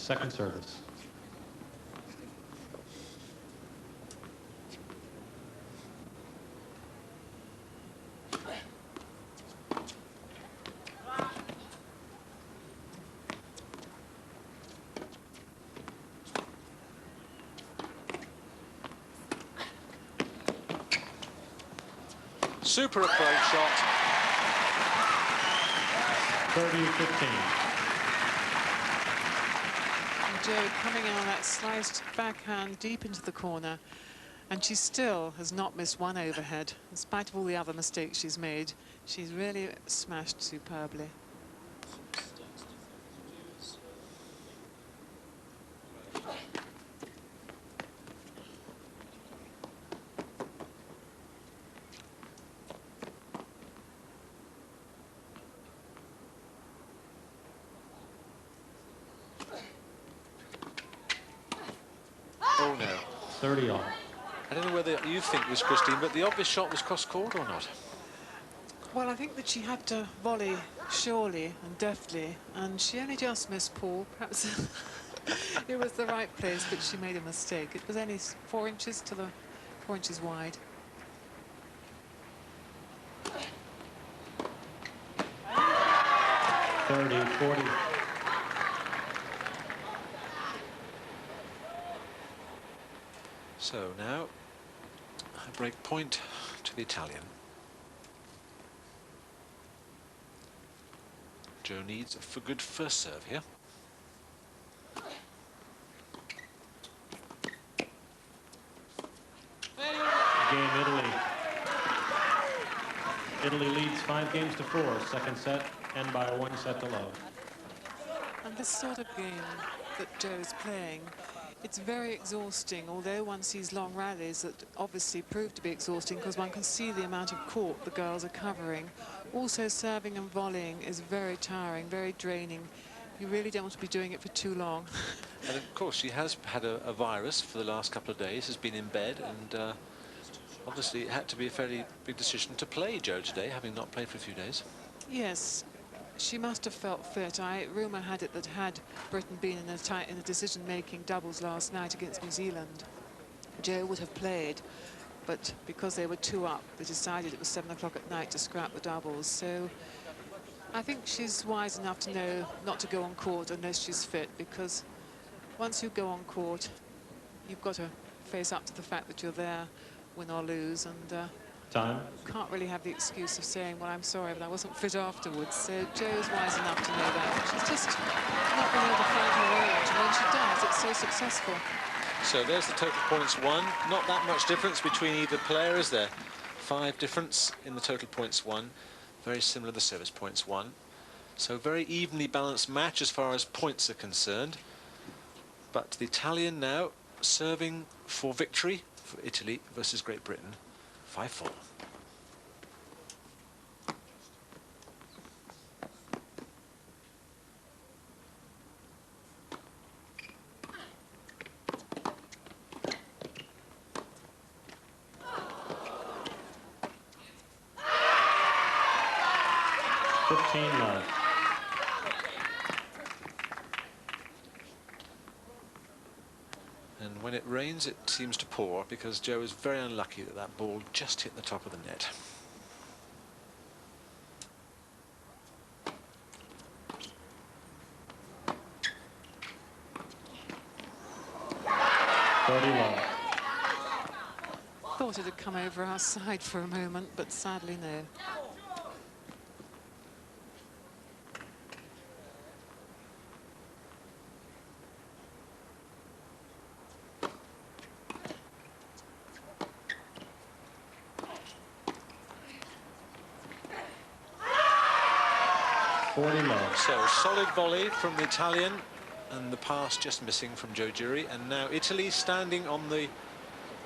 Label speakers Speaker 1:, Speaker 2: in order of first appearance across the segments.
Speaker 1: Second service.
Speaker 2: Super approach shot.
Speaker 1: 30-15.
Speaker 3: Jo coming on that sliced backhand deep into the corner, and she still has not missed one overhead. In spite of all the other mistakes she's made, she's really smashed superbly.
Speaker 2: Oh no.
Speaker 1: 30 all.
Speaker 2: I don't know whether you think this, Christine, but the obvious shot was cross-court or not.
Speaker 3: Well, I think that she had to volley surely and deftly, and she only just missed Paul. Perhaps it was the right place, but she made a mistake. It was only 4 inches to the 4 inches wide.
Speaker 1: (30-40).
Speaker 2: So now, a break point to the Italian. Jo needs a good first serve here.
Speaker 1: Game Italy. Italy leads 5-4. Second set, and by 1 set to love.
Speaker 3: And this sort of game that Jo is playing, it's very exhausting, although one sees long rallies that obviously prove to be exhausting because one can see the amount of court the girls are covering. Also, serving and volleying is very tiring, very draining. You really don't want to be doing it for too long.
Speaker 2: And of course, she has had a virus for the last couple of days, has been in bed, and obviously it had to be a fairly big decision to play Jo today, having not played for a few days.
Speaker 3: Yes. She must have felt fit. Rumour had it that had Britain been in a decision-making doubles last night against New Zealand, Jo would have played. But because they were 2 up, they decided it was 7 o'clock at night to scrap the doubles. So I think she's wise enough to know not to go on court unless she's fit, because once you go on court, you've got to face up to the fact that you're there, win or lose, and
Speaker 1: Time.
Speaker 3: can't really have the excuse of saying, well, I'm sorry, but I wasn't fit afterwards. So Jo's wise enough to know that. She's just not been able to find her range, and when she does, it's so successful.
Speaker 2: So there's the total points won. Not that much difference between either player, is there? 5 difference in the total points won. Very similar to the service points won. So very evenly balanced match as far as points are concerned. But the Italian now serving for victory for Italy versus Great Britain. 5-4.
Speaker 1: Love.
Speaker 2: And when it rains, it seems to pour, because Jo is very unlucky that that ball just hit the top of the net.
Speaker 3: Thought it had come over our side for a moment, but sadly no.
Speaker 2: So solid volley from the Italian, and the pass just missing from Jo Jury, and now Italy standing on the,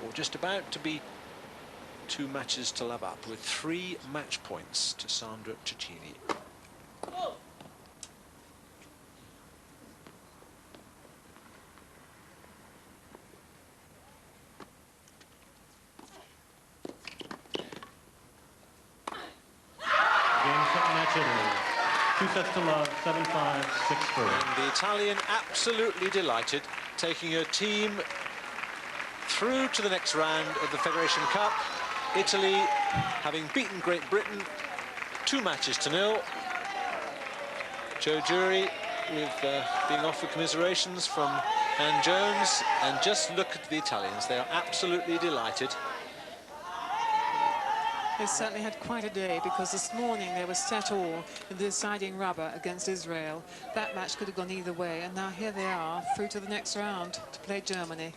Speaker 2: or just about to be 2 matches to love up, with 3 match points to Sandra Cecchini.
Speaker 1: Game, set, match, Italy. 2 sets to love, 7-5, 6-4.
Speaker 2: And the Italian absolutely delighted, taking her team through to the next round of the Federation Cup. Italy having beaten Great Britain 2-0. Joe Jury with being offered commiserations from Ann Jones, and just look at the Italians. They are absolutely delighted.
Speaker 3: They certainly had quite a day, because this morning they were set all in the deciding rubber against Israel. That match could have gone either way, and now here they are through to the next round to play Germany.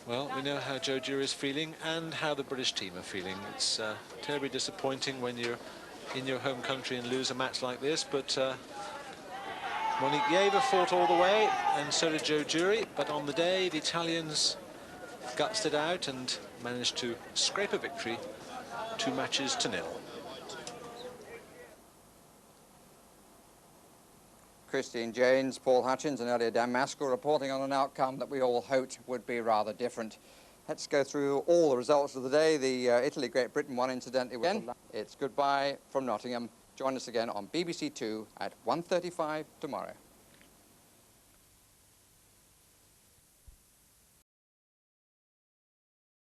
Speaker 2: Well, we know how Joe Jury is feeling and how the British team are feeling. It's terribly disappointing when you're in your home country and lose a match like this, but Monique Yever fought all the way, and so did Joe Jury, but on the day the Italians gutsed it out and managed to scrape a victory, 2-0.
Speaker 4: Christine Janes, Paul Hutchins and earlier Dan Maskell reporting on an outcome that we all hoped would be rather different. Let's go through all the results of the day. The Italy-Great Britain one, incidentally, was it's goodbye from Nottingham. Join us again on BBC 2 at 1:35 tomorrow.